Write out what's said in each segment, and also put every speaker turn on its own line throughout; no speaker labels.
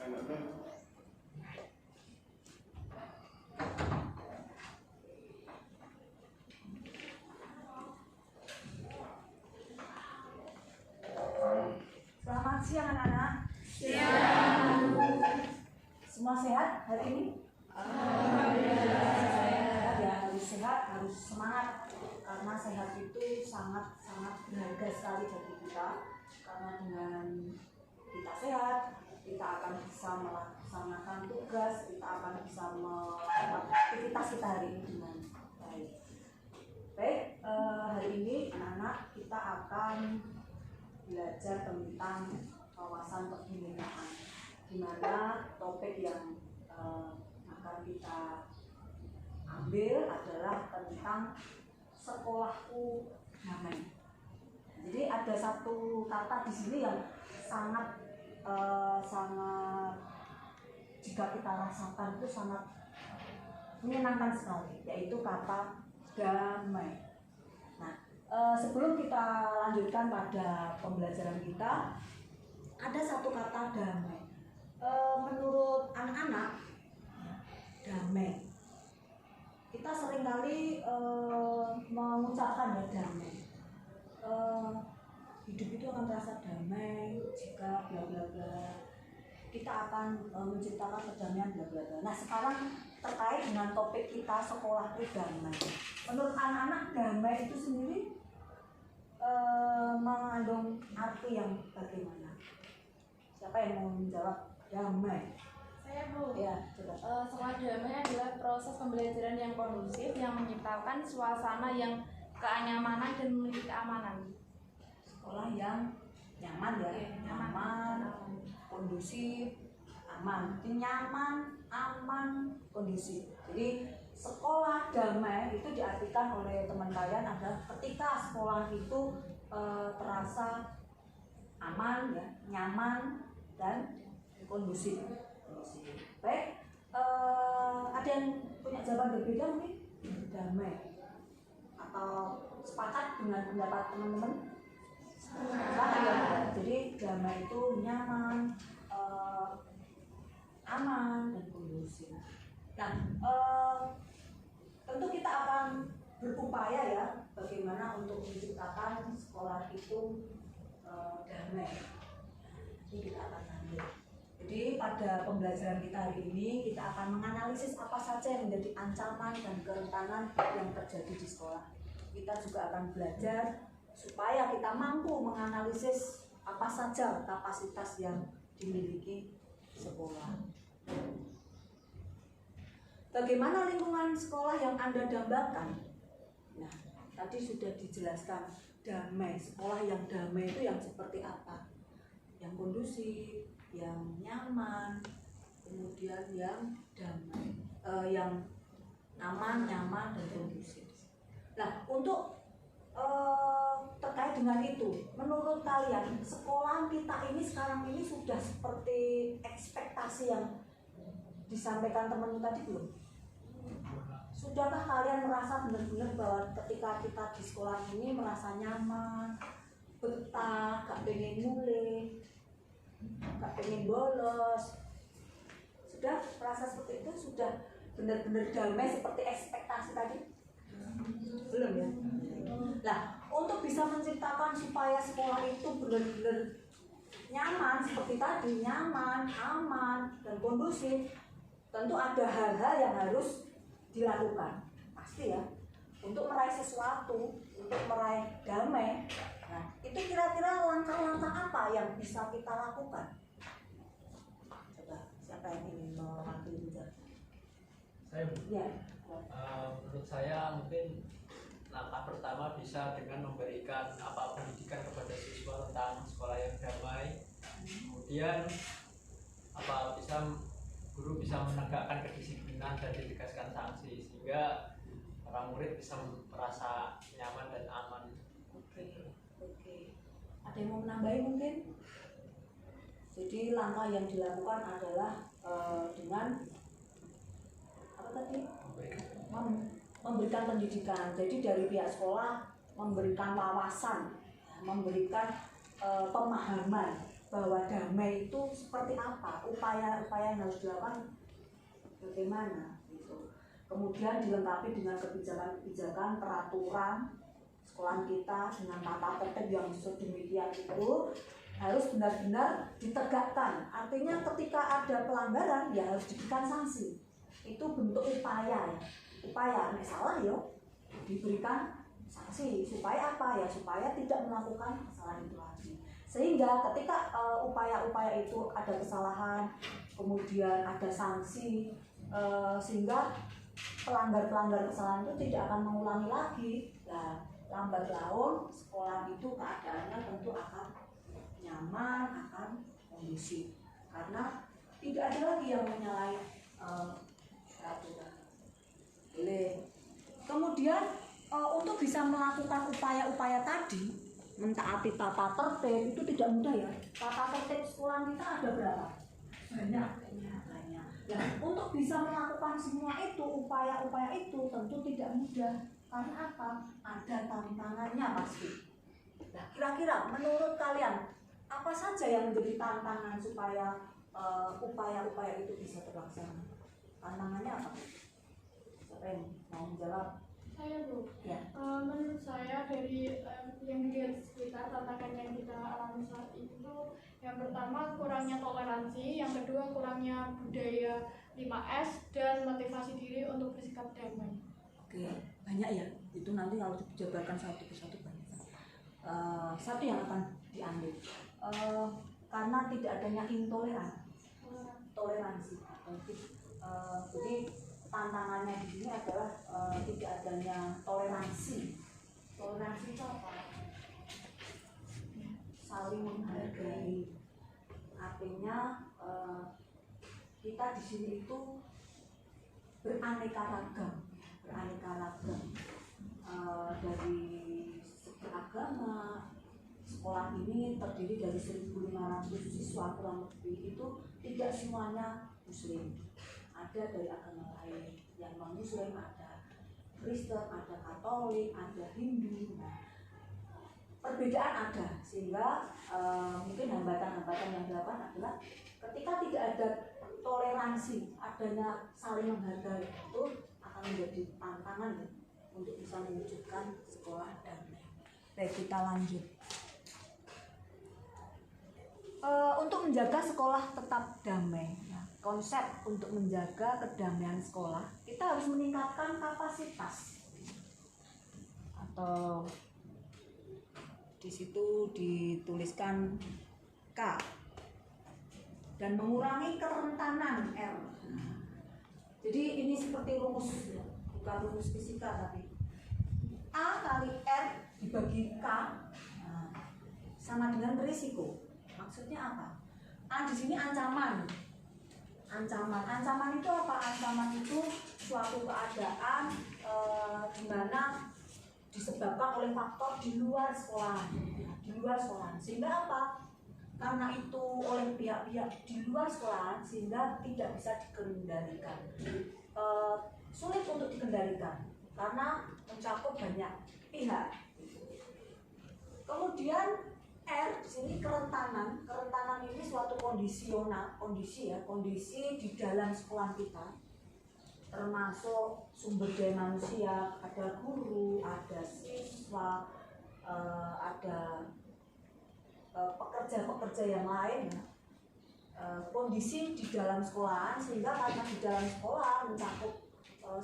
Selamat siang anak-anak.
Siang.
Semua sehat hari ini? Sehat ya, harus sehat, harus semangat. Karena sehat itu sangat berharga sekali bagi kita. Karena dengan kita sehat, kita akan bisa melaksanakan tugas, kita akan bisa melakukan aktivitas kita hari ini dengan baik. Baik, hari ini anak-anak kita akan belajar tentang wawasan kebinekaan, di mana topik yang akan kita ambil adalah tentang sekolahku damai. Jadi ada satu kata di sini yang sangat jika kita rasakan itu sangat menyenangkan sekali, yaitu kata damai. Nah, sebelum kita lanjutkan pada pembelajaran kita, ada satu kata damai. Menurut anak-anak, damai. Kita seringkali mengucapkan ya damai. Hidup itu akan terasa damai jika bla bla bla. Kita akan menciptakan perdamaian bla bla bla. Nah, sekarang terkait dengan topik kita sekolah itu damai. Menurut anak-anak, damai itu sendiri mengandung arti yang bagaimana? Siapa yang mau menjawab damai?
Saya, Bu.
Ya, coba.
Sekolah damai adalah proses pembelajaran yang kondusif yang menciptakan suasana yang kenyamanan dan memiliki keamanan.
Sekolah yang nyaman ya, nyaman, kondusif, aman. Itu nyaman, aman, kondusif. Jadi sekolah damai itu diartikan oleh teman kalian adalah ketika sekolah itu terasa aman ya, nyaman dan kondusif. Baik, ada yang punya jawaban berbeda mungkin? Damai atau sepakat dengan pendapat teman-teman? Ya. Jadi damai itu nyaman, aman dan kondusif. Nah, tentu kita akan berupaya ya bagaimana untuk menciptakan sekolah itu damai. Ini kita akan lanjut. Jadi pada pembelajaran kita hari ini kita akan menganalisis apa saja yang menjadi ancaman dan kerentanan yang terjadi di sekolah. Kita juga akan belajar supaya kita mampu menganalisis apa saja kapasitas yang dimiliki sekolah. Bagaimana lingkungan sekolah yang Anda dambakan? Nah, tadi sudah dijelaskan damai. Sekolah yang damai itu yang seperti apa? Yang kondusif, yang nyaman, kemudian yang damai, yang aman, nyaman, dan kondusif. Nah, untuk terkait dengan itu, menurut kalian sekolah kita ini sekarang ini sudah seperti ekspektasi yang disampaikan teman tadi belum? Sudahkah kalian merasa benar-benar bahwa ketika kita di sekolah ini merasa nyaman, betah, gak pengen mulai, gak pengen bolos? Sudah merasa seperti itu? Sudah benar-benar damai seperti ekspektasi tadi? Belum ya? Nah, untuk bisa menciptakan supaya sekolah itu benar-benar nyaman seperti tadi, nyaman, aman, dan kondusif, tentu ada hal-hal yang harus dilakukan, pasti ya, untuk meraih sesuatu, untuk meraih damai. Nah, itu kira-kira langkah-langkah apa yang bisa kita lakukan? Coba, siapa yang ingin mewakili bicara?
Saya, Bu.
Ya.
Menurut saya mungkin langkah pertama bisa dengan memberikan pendidikan kepada siswa tentang sekolah yang damai. Kemudian guru bisa menegakkan kedisiplinan dan ditegaskan sanksi sehingga para murid bisa merasa nyaman dan aman.
Oke. Ada yang mau menambahi mungkin? Jadi langkah yang dilakukan adalah dengan apa tadi? Memberikan pendidikan. Jadi dari pihak sekolah memberikan wawasan, memberikan pemahaman bahwa damai itu seperti apa, upaya-upaya yang harus dilakukan bagaimana gitu. Kemudian dilengkapi dengan kebijakan-kebijakan peraturan sekolah kita dengan tata tertib yang sedemikian itu harus benar-benar ditegakkan. Artinya ketika ada pelanggaran ya harus diberikan sanksi. Itu bentuk upaya ya. Upaya nek salah yo diberikan sanksi supaya apa ya, supaya tidak melakukan kesalahan itu lagi. Sehingga ketika upaya-upaya itu ada kesalahan, kemudian ada sanksi, sehingga pelanggar-pelanggar kesalahan itu tidak akan mengulangi lagi. Nah, lambat laun sekolah itu keadaannya tentu akan nyaman, akan kondusif, karena tidak ada lagi yang menyalahi peraturan. Kemudian untuk bisa melakukan upaya-upaya tadi, mentaati tata tertib itu tidak mudah ya. Tata tertib sekolah kita ada berapa? Banyak. Nah, untuk bisa melakukan semua itu, upaya-upaya itu tentu tidak mudah. Karena apa? Ada tantangannya pasti. Nah, kira-kira menurut kalian apa saja yang menjadi tantangan supaya upaya-upaya itu bisa terlaksana? Tantangannya apa? Siapa yang mau menjawab?
Saya Bu.
Ya.
Menurut saya dari yang dilihat sekitar tantangan yang kita alami saat ini tuh, yang pertama kurangnya toleransi, yang kedua kurangnya budaya 5S dan motivasi diri untuk bersikap damai.
Oke, banyak ya. Itu nanti kalau dijabarkan satu persatu banyak. Satu yang akan diambil karena tidak adanya toleransi. Jadi tantangannya di sini adalah tidak adanya toleransi. Toleransi itu apa? Saling menghargai. Artinya kita di sini itu beraneka ragam. Dari segi agama, sekolah ini terdiri dari 1.500 siswa kurang lebih, itu tidak semuanya Muslim. Ada dari agama lain, yang non Muslim, ada Kristen, ada Katolik, ada Hindu. Nah, perbedaan ada, sehingga mungkin hambatan-hambatan yang dilakukan adalah ketika tidak ada toleransi, adanya saling menghargai, itu akan menjadi tantangan ya, untuk bisa mewujudkan sekolah damai. Baik, kita lanjut. Untuk menjaga sekolah tetap damai, konsep untuk menjaga kedamaian sekolah, kita harus meningkatkan kapasitas. Atau di situ dituliskan K, dan mengurangi kerentanan R. Jadi ini seperti rumus, bukan rumus fisika tapi A kali R dibagi K sama dengan risiko. Maksudnya apa? A di sini ancaman. Ancaman itu apa? Ancaman itu suatu keadaan di mana disebabkan oleh faktor di luar sekolah. Sehingga apa? Karena itu oleh pihak-pihak di luar sekolah, sehingga tidak bisa dikendalikan. Sulit untuk dikendalikan karena mencakup banyak pihak. Kemudian R di sini kerentanan. Kerentanan ini suatu kondisi di dalam sekolah kita, termasuk sumber daya manusia, ada guru, ada siswa, ada pekerja-pekerja yang lain. Kondisi di dalam sekolahan, sehingga karena di dalam sekolah mencakup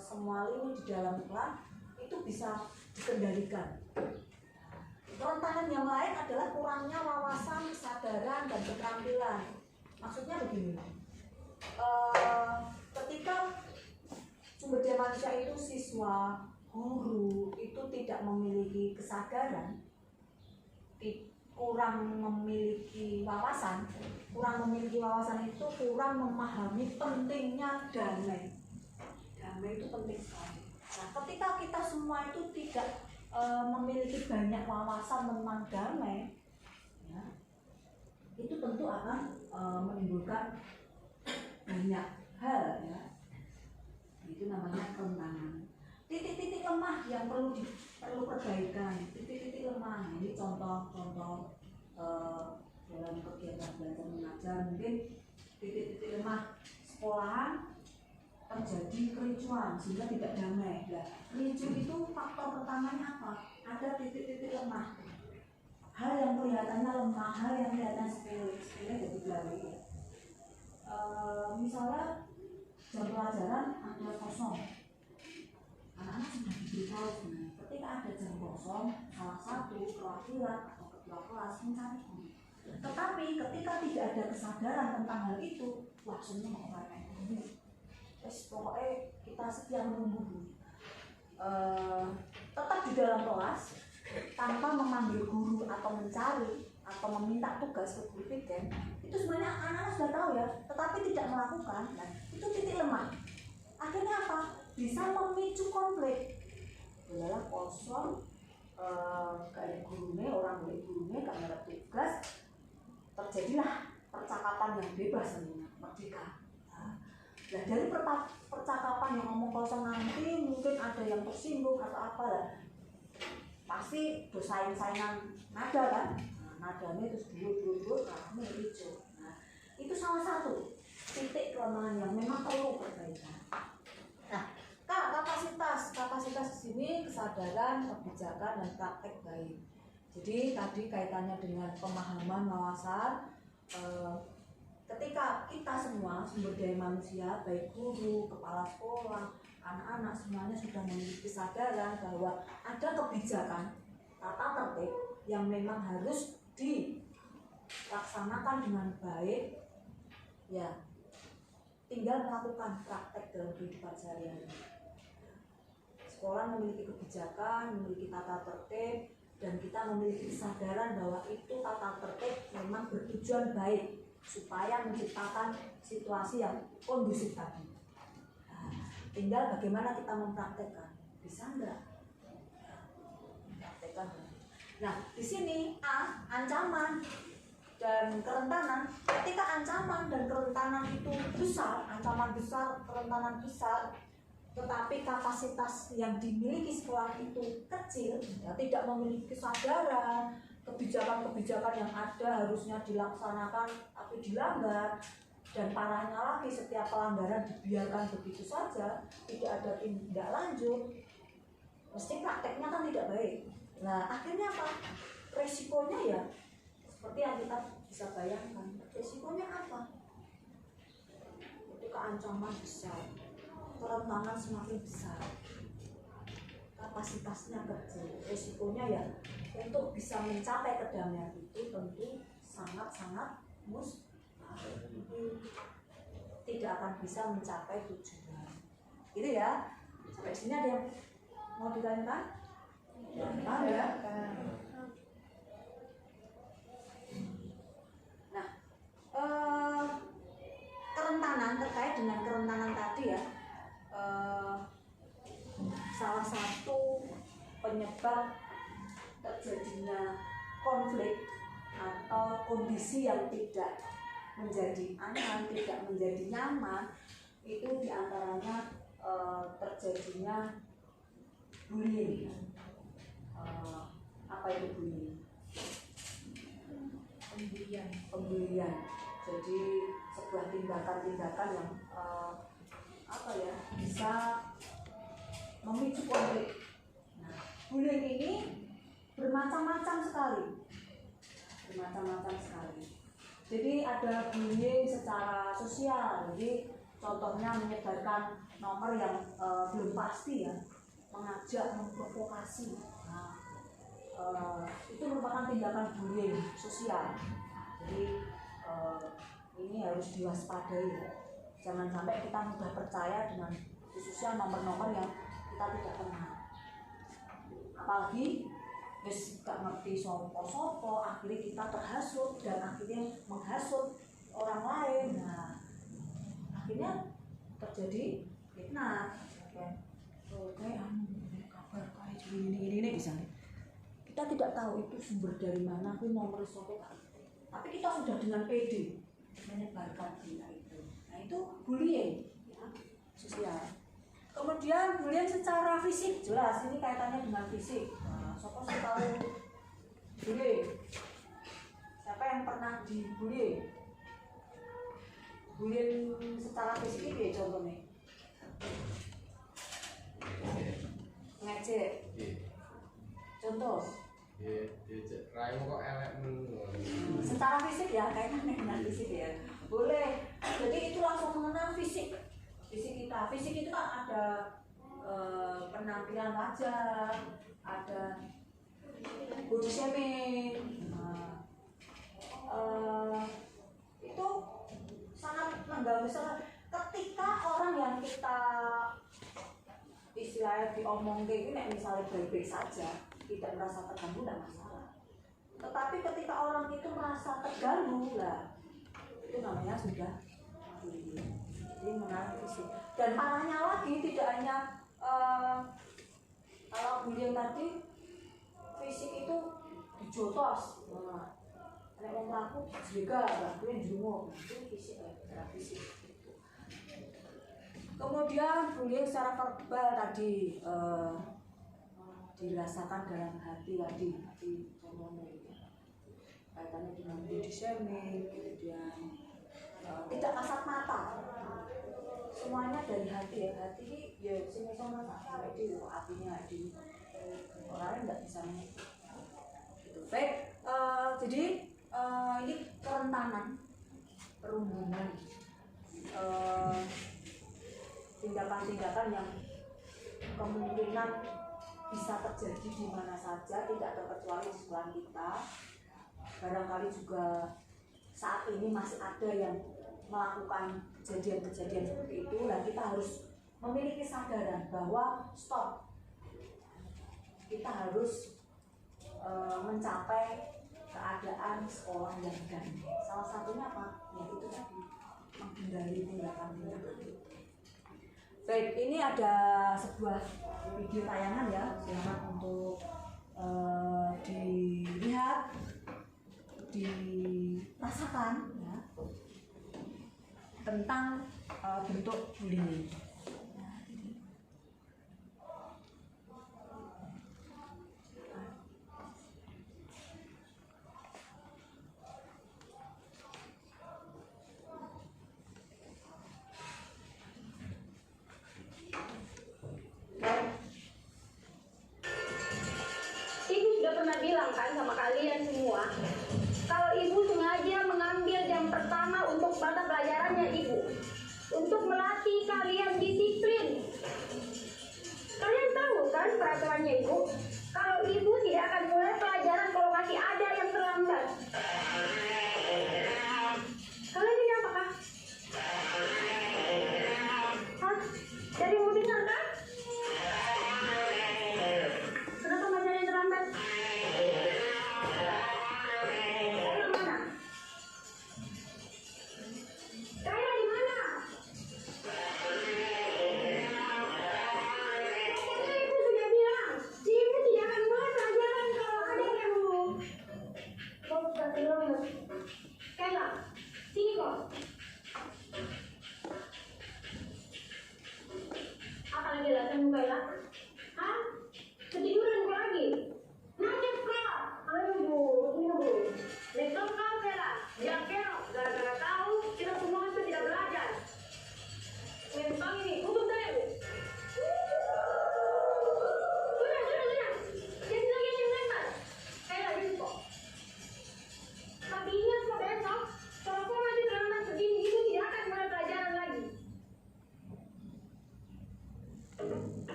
semua lini di dalam sekolah, itu bisa dikendalikan. Kerentanan yang lain adalah kurangnya wawasan, kesadaran, dan keterampilan. Maksudnya begini, ketika sumber daya manusia itu siswa, guru itu tidak memiliki kesadaran, kurang memiliki wawasan itu kurang memahami pentingnya damai. Damai itu penting sekali. Nah, ketika kita semua itu tidak memiliki banyak wawasan tentang damai, ya, itu tentu akan menimbulkan banyak hal, ya. Itu namanya kerentanan. Titik-titik lemah yang perlu perbaikan. Titik-titik lemah. Ini contoh dalam kegiatan belajar mengajar. Mungkin titik-titik lemah sekolahan terjadi kericuan sehingga tidak damai. Nah, ricu itu faktor pertamanya apa? Ada titik-titik lemah. Hal yang kelihatannya lemah, hal yang kelihatannya sepele jadi berlari. Misalnya jam pelajaran ada kosong, anak-anak sudah diberitahu sebenarnya. Ketika ada jam kosong, salah satu perwakilan atau ketua kelas mencari guru. Tetapi ketika tidak ada kesadaran tentang hal itu, wah semua mau ngapain ini? Pokoknya kita setia menunggu guru. Tetap di dalam kelas tanpa memanggil guru atau mencari atau meminta tugas ke guru piken, itu sebenarnya anak-anak sudah tahu ya, tetapi tidak melakukan. Nah, itu titik lemah. Akhirnya apa? Bisa memicu konflik. Adalah kosong, gak ada gurunya, orang boleh gurunya, gak ada tugas, terjadilah percakapan yang bebas sebenarnya, merdeka. Nah, dari percakapan yang ngomong kosong nanti mungkin ada yang tersinggung atau apa lah, pasti bersaing-saingan nada kan. Nadanya terus dulu kamu hijau. Nah, itu salah satu titik kelemahan yang memang perlu perbaikan. Nah, kapasitas di sini kesadaran, kebijakan, dan praktek baik. Jadi tadi kaitannya dengan pemahaman, wawasan. Ketika kita semua sumber daya manusia, baik guru, kepala sekolah, anak-anak semuanya sudah memiliki kesadaran bahwa ada kebijakan, tata tertib yang memang harus dilaksanakan dengan baik, ya tinggal melakukan praktek dalam kehidupan sehari-hari. Sekolah memiliki kebijakan, memiliki tata tertib, dan kita memiliki kesadaran bahwa itu tata tertib memang bertujuan baik supaya menciptakan situasi yang kondusif tadi. Nah, tinggal bagaimana kita mempraktekkan, bisa enggak? Mempraktekkan. Nah, di sini ancaman dan kerentanan. Ketika ancaman dan kerentanan itu besar, ancaman besar, kerentanan besar, tetapi kapasitas yang dimiliki sekolah itu kecil, ya, tidak memiliki kesadaran, kebijakan-kebijakan yang ada harusnya dilaksanakan tapi dilanggar, dan parahnya lagi setiap pelanggaran dibiarkan begitu saja, tidak ada tindak lanjut, mesti prakteknya kan tidak baik. Nah, akhirnya apa? Resikonya ya seperti yang kita bisa bayangkan. Resikonya apa? Ketika ancaman besar, kerentanan semakin besar, kapasitasnya kecil, resikonya ya untuk bisa mencapai kedamaian itu tentu sangat-sangat mustahil, tidak akan bisa mencapai tujuan. Gitu ya. Sampai sini ada yang mau ditanyakan? Paham ya? Nah, kerentanan, terkait dengan kerentanan tadi ya, salah satu penyebab terjadinya konflik atau kondisi yang tidak menjadi aman, tidak menjadi nyaman, itu diantaranya terjadinya bullying. Apa itu bullying? Pembulian. Jadi sebuah tindakan-tindakan yang bisa memicu konflik. Nah, bullying ini bermacam-macam sekali. Jadi ada bullying secara sosial. Jadi contohnya menyebarkan nomor yang belum pasti ya, mengajak, memprovokasi. Nah, itu merupakan tindakan bullying sosial. Jadi ini harus diwaspadai ya. Jangan sampai kita mudah percaya dengan khususnya nomor-nomor yang kita tidak kenal. Apalagi wis gak ngerti sopo-sopo, akhirnya kita terhasut dan akhirnya menghasut orang lain. Nah, akhirnya terjadi fitnah. Kabar kayak ini bisa. Kita tidak tahu itu sumber dari mana, itu nomor sopo. Tapi kita sudah dengan PD menyebarkan berita itu. Nah, itu bullying ya, sosial. Kemudian bullying secara fisik, jelas ini kaitannya dengan fisik. Nah, siapa sih tahu bullying? Siapa yang pernah dibully? Bullying secara fisik ya contohnya. Ngecek. Contoh.
Rayu kok elek
Secara fisik ya, kayaknya dengan fisik ya. Boleh. Jadi itu langsung mengenal fisik. Fisik kita. Fisik itu kan ada penampilan wajah, ada body shaming. Itu sangat mengganggu sekali. Ketika orang yang kita istilahnya diomong kayak gini, misalnya baik-baik saja, tidak merasa terganggu, tidak masalah. Tetapi ketika orang itu merasa terganggu lah, itu namanya sudah jadi menarik fisik. Dan parahnya lagi tidak hanya kalau bullying tadi fisik itu dijotos, nek wong mlaku juga kuwi njungu, itu fisik ya, fisik. Kemudian bullying secara verbal tadi dirasakan dalam hati tadi contohnya kaitannya dengan body shaming, kemudian tidak kasat mata, semuanya dari hati ya. Hati ya sini sama itu artinya di orang nggak bisa gitu. Baik, jadi ini kerentanan perundungan, tindakan-tindakan yang kemungkinan bisa terjadi di mana saja, tidak terkecuali di sekolah kita. Barangkali juga saat ini masih ada yang melakukan kejadian-kejadian seperti itu, dan kita harus memiliki kesadaran bahwa stop, kita harus mencapai keadaan sekolah yang damai. Salah satunya apa? Yaitu tadi menghindari tindakan-tindakan itu. Baik, ini ada sebuah video tayangan ya, silakan untuk dilihat, dirasakan ya, tentang bentuk bullying.
Bilang kan sama kalian semua, kalau ibu sengaja mengambil jam pertama untuk mata pelajarannya ibu, untuk melatih kalian di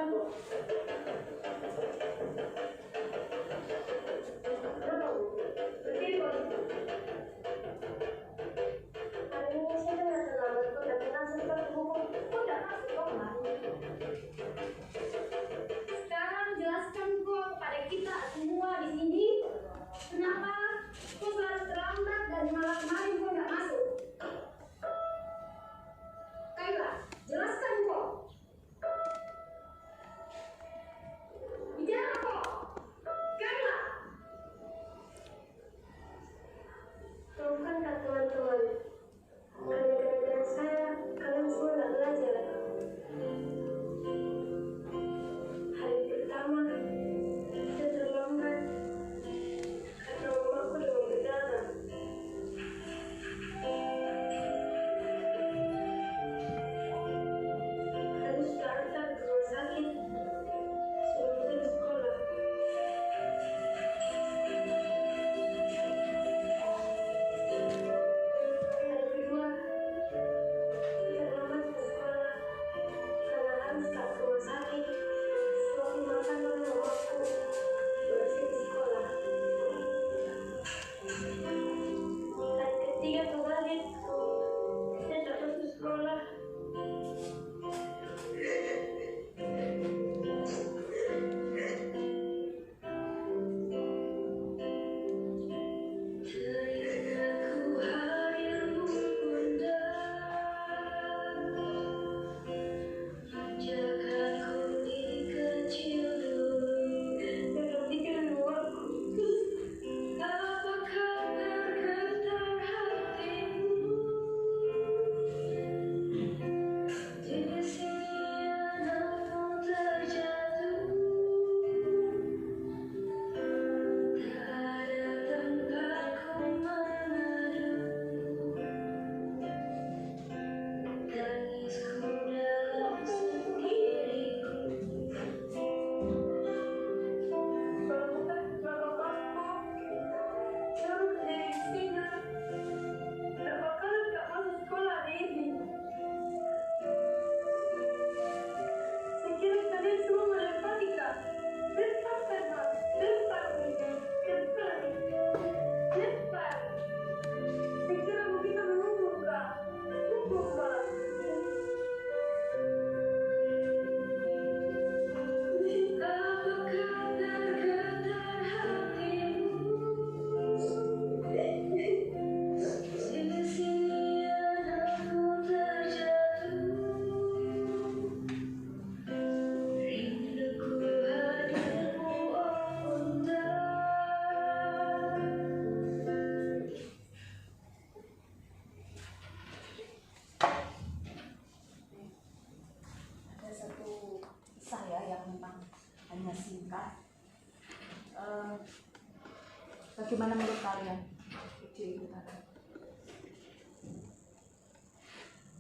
masuk. Kenapa, Bu? Berdiri, Bu. Hari ini saya dengar saudaraku dan langsung ke buku. Kok tidak masuk, kok, Mas? Sekarang jelaskan kok kepada kita semua di sini, kenapa kok selalu terlambat dari malam kemarin kok nggak masuk? Kayla, jelaskan kok. Bicara kok. Kayla. Maafkan teman-teman. Karena gara-gara saya, kalian semua nggak belajar. Hari pertama, saya terlambat karena mamaku demam berdarah. Harus diantar ke rumah sakit sebelum saya sekolah. Hari kedua, saya terlambat ke sekolah karena harus ke rumah sakit. Waktu makan oleh mamaku baru saya ke sekolah. Hari ketiga kebalik, saya tak masuk sekolah. Teringatku harimu bunda, menjagaku di kecil dulu. Saya pikir aku, apakah bergetar hatimu? Di sini anakmu terjatuh, tak ada tempatku mengadu. Tangisku dalam sendiriku. Jangan dari sini. Apakah tak masuk sekolah hari ini? Saya kira kalian semua matematika. Lepaskan, Mas. Lepas. Saya kira Bu kita menunggu, Kak. Tunggu, Mas. Apakah tergetar hatimu? Di sini anakku terjatuh, rinduku hadirmu, oh bunda.
Ada satu kisah ya yang memang hanya singkat. Bagaimana menurut kalian video itu tadi?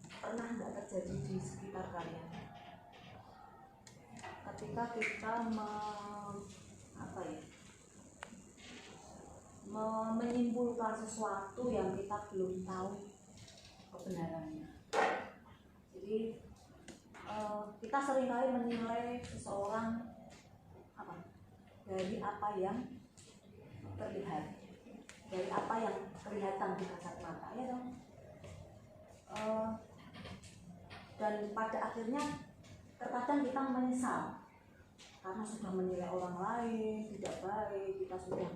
Pernah nggak terjadi di sekitar kalian? Ketika kita menyimpulkan sesuatu yang kita belum tahu kebenarannya. Jadi kita seringkali menilai seseorang dari apa yang terlihat, dari apa yang kelihatan di kasat mata, ya dong. Dan pada akhirnya terkadang kita menyesal karena sudah menilai orang lain tidak baik, kita sudah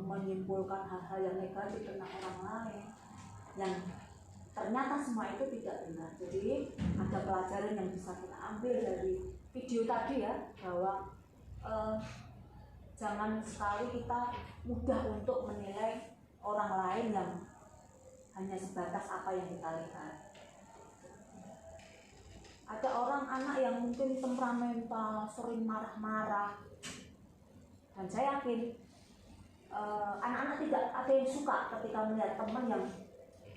menyimpulkan hal-hal yang negatif tentang orang lain yang ternyata semua itu tidak benar. Jadi ada pelajaran yang bisa kita ambil dari video tadi ya, bahwa jangan sekali kita mudah untuk menilai orang lain yang hanya sebatas apa yang kita lihat. Ada orang anak yang mungkin temperamental, sering marah-marah, dan saya yakin anak-anak tidak ada yang suka ketika melihat teman yang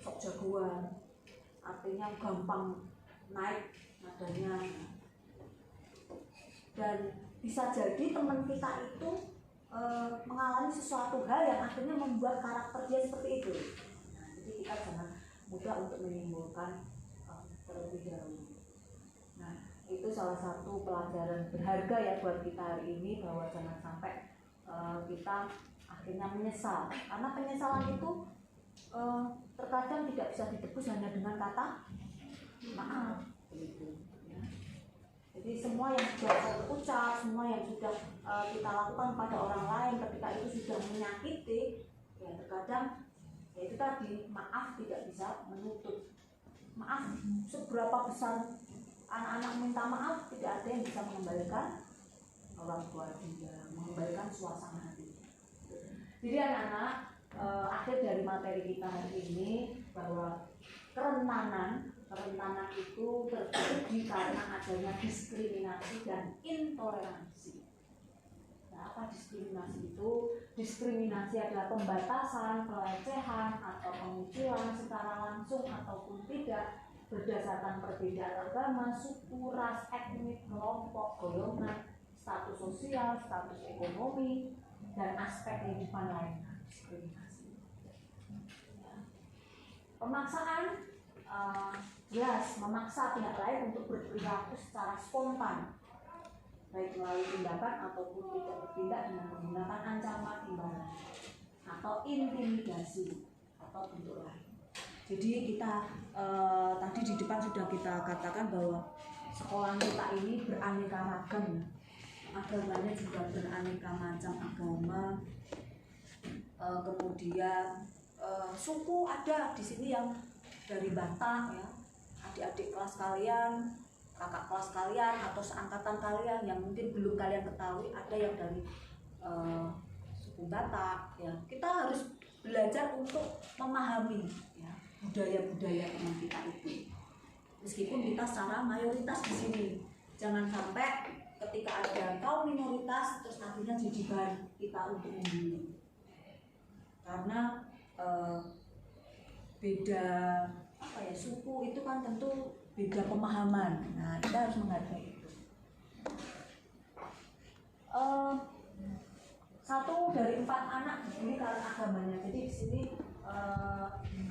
sok jagoan, artinya gampang naik nadanya. Dan bisa jadi teman kita itu mengalami sesuatu hal yang akhirnya membuat karakter dia seperti itu. Nah, jadi kita jangan mudah untuk menyimpulkan terlebih dahulu. Nah, itu salah satu pelajaran berharga ya buat kita hari ini, bahwa jangan sampai kita akhirnya menyesal, karena penyesalan itu terkadang tidak bisa ditebus hanya dengan kata maaf gitu, ya. Jadi semua yang sudah saya ucap, semua yang sudah kita lakukan pada orang lain ketika itu sudah menyakiti, ya terkadang ya itu tadi, maaf tidak bisa menutup. Maaf seberapa besar anak-anak minta maaf, tidak ada yang bisa mengembalikan orang tua dia, mengembalikan suasana hati. Jadi anak-anak, akhir dari materi kita hari ini bahwa kerentanan itu terjadi karena adanya diskriminasi dan intoleransi. Nah, apa diskriminasi itu? Diskriminasi adalah pembatasan, pelecehan, atau pengucilan secara langsung ataupun tidak berdasarkan perbedaan agama, suku, ras, etnik, kelompok, golongan, status sosial, status ekonomi, dan aspek kehidupan lainnya. Diskriminasi. Pemaksaan jelas memaksa pihak lain untuk berperilaku secara spontan, baik melalui tindakan ataupun tidak bertindak dengan menggunakan ancaman, imbalan, atau intimidasi atau bentuk lain. Jadi kita tadi di depan sudah kita katakan bahwa sekolah kita ini beraneka ragam, agamanya juga beraneka macam agama, kemudian suku ada di sini yang dari Batak ya, adik-adik kelas kalian, kakak kelas kalian atau seangkatan kalian yang mungkin belum kalian ketahui, ada yang dari suku Batak ya. Kita harus belajar untuk memahami ya budaya-budaya teman kita itu, meskipun kita secara mayoritas di sini. Jangan sampai ketika ada kaum minoritas terus akhirnya jadi bahan kita untuk membuli, karena beda apa ya, suku itu kan tentu beda pemahaman. Nah, kita harus menghargai itu. Satu dari 4 anak dibully karena agamanya. Jadi di sini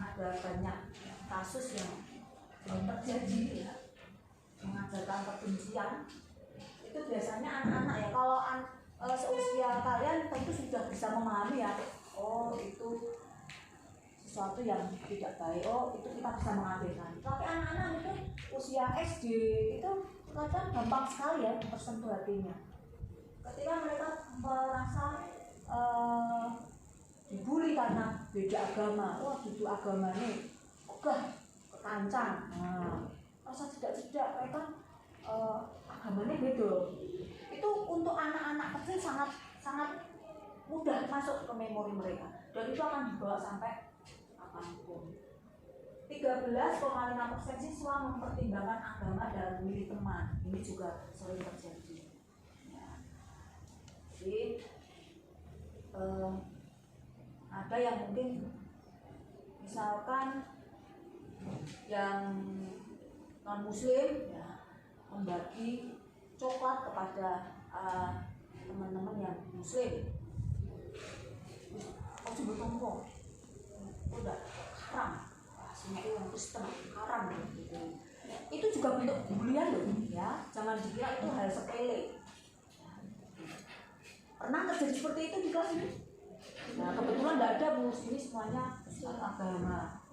ada banyak kasus yang terjadi ya, mengajarkan kebencian. Itu biasanya anak-anak ya, kalau seusia kalian tentu sudah bisa memahami ya, oh itu sesuatu yang tidak baik, oh itu kita bisa mengabaikan. Tapi anak-anak itu usia SD itu kadang gampang sekali ya tersentuh hatinya ketika mereka merasa dibully karena beda agama. Wah, itu agamanya ogah, kekancang. Nah, rasa tidak mereka agamanya beda. Itu untuk anak-anak kecil sangat mudah masuk ke memori mereka, dan itu akan dibawa sampai apapun. 13,5% siswa mempertimbangkan agama dalam memilih teman. Ini juga sering terjadi. Ya. Jadi ada yang mungkin misalkan yang non muslim ya, membagi coklat kepada teman-teman yang muslim. Oh, coba tompo, udah haram, semua yang Kristen haram gitu. Itu juga bentuk bulian loh ya, jangan dikira itu hal sepele. Pernah terjadi seperti itu di kelas ini? Nah, kebetulan tidak ada Bu, ini semuanya agama.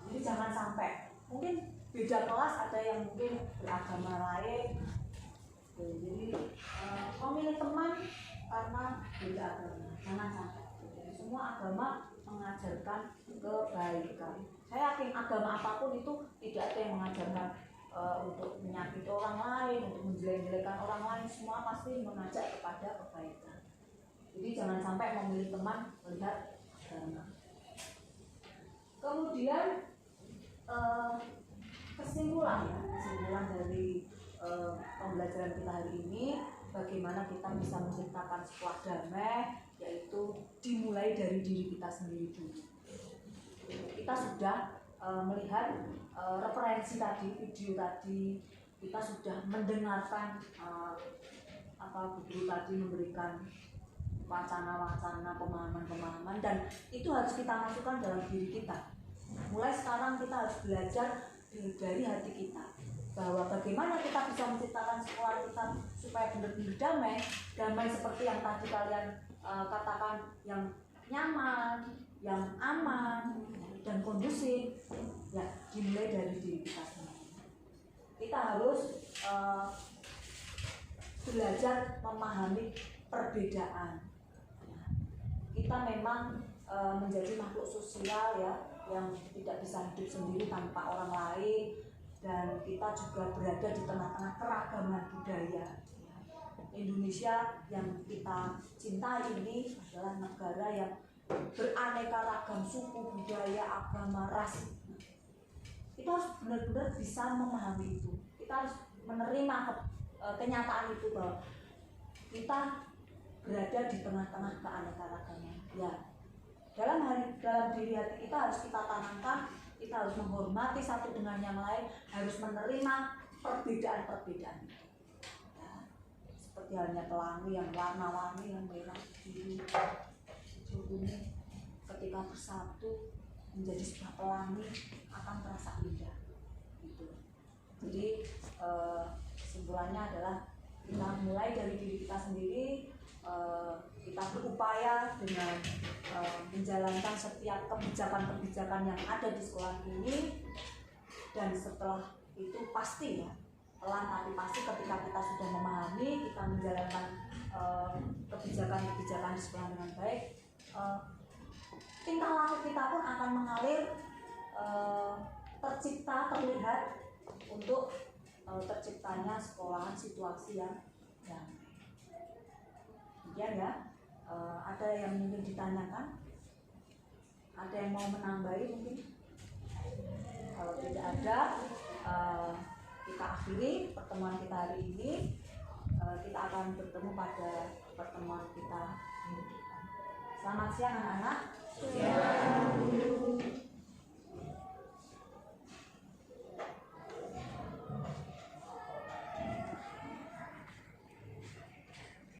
Jadi jangan sampai, mungkin beda kelas ada yang mungkin beragama lain. Jadi memilih teman karena beda agama, jangan sampai. Semua agama mengajarkan kebaikan. Saya yakin agama apapun itu tidak ada yang mengajarkan untuk menyakiti orang lain, untuk menjelek-jelekan orang lain. Semua pasti mengajak kepada kebaikan. Jadi jangan sampai memilih teman melihat agama. Kemudian kesimpulan dari pembelajaran kita hari ini, bagaimana kita bisa menciptakan sekolah damai, yaitu dimulai dari diri kita sendiri dulu. Kita sudah melihat referensi tadi, video tadi, kita sudah mendengarkan guru tadi memberikan wacana-wacana, pemahaman-pemahaman, dan itu harus kita masukkan dalam diri kita. Mulai sekarang kita harus belajar dari hati kita. bahwa bagaimana kita bisa menciptakan sekolah kita supaya benar-benar damai. Damai seperti yang tadi kalian katakan, yang nyaman, yang aman, dan kondusif, ya dimulai dari diri kita sendiri. Kita harus belajar memahami perbedaan. Kita memang menjadi makhluk sosial ya, yang tidak bisa hidup sendiri tanpa orang lain, dan kita juga berada di tengah-tengah keragaman budaya. Indonesia yang kita cintai ini adalah negara yang beraneka ragam suku, budaya, agama, ras. Kita harus benar-benar bisa memahami itu. Kita harus menerima kenyataan itu bahwa kita berada di tengah-tengah keanekaragaman. Ya, dalam diri hati kita harus kita tanamkan, kita harus menghormati satu dengan yang lain, harus menerima perbedaan-perbedaan. Ya, seperti halnya pelangi yang warna-warni, yang merah, biru, hijau, kuning, ketika bersatu menjadi sebuah pelangi akan terasa indah. Gitu. Jadi kesimpulannya adalah kita mulai dari diri kita sendiri. Kita berupaya dengan menjalankan setiap kebijakan-kebijakan yang ada di sekolah ini, dan setelah itu pasti ya, pelan tapi pasti ketika kita sudah memahami, kita menjalankan kebijakan-kebijakan di sekolah dengan baik, tingkah laku kita pun akan mengalir, terlihat untuk terciptanya sekolahan situasi yang damai. Demikian ya. Ada yang mungkin ditanyakan? Ada yang mau menambahi mungkin? Kalau tidak ada, kita akhiri pertemuan kita hari ini. Kita akan bertemu pada pertemuan kita minggu depan. Selamat siang anak-anak.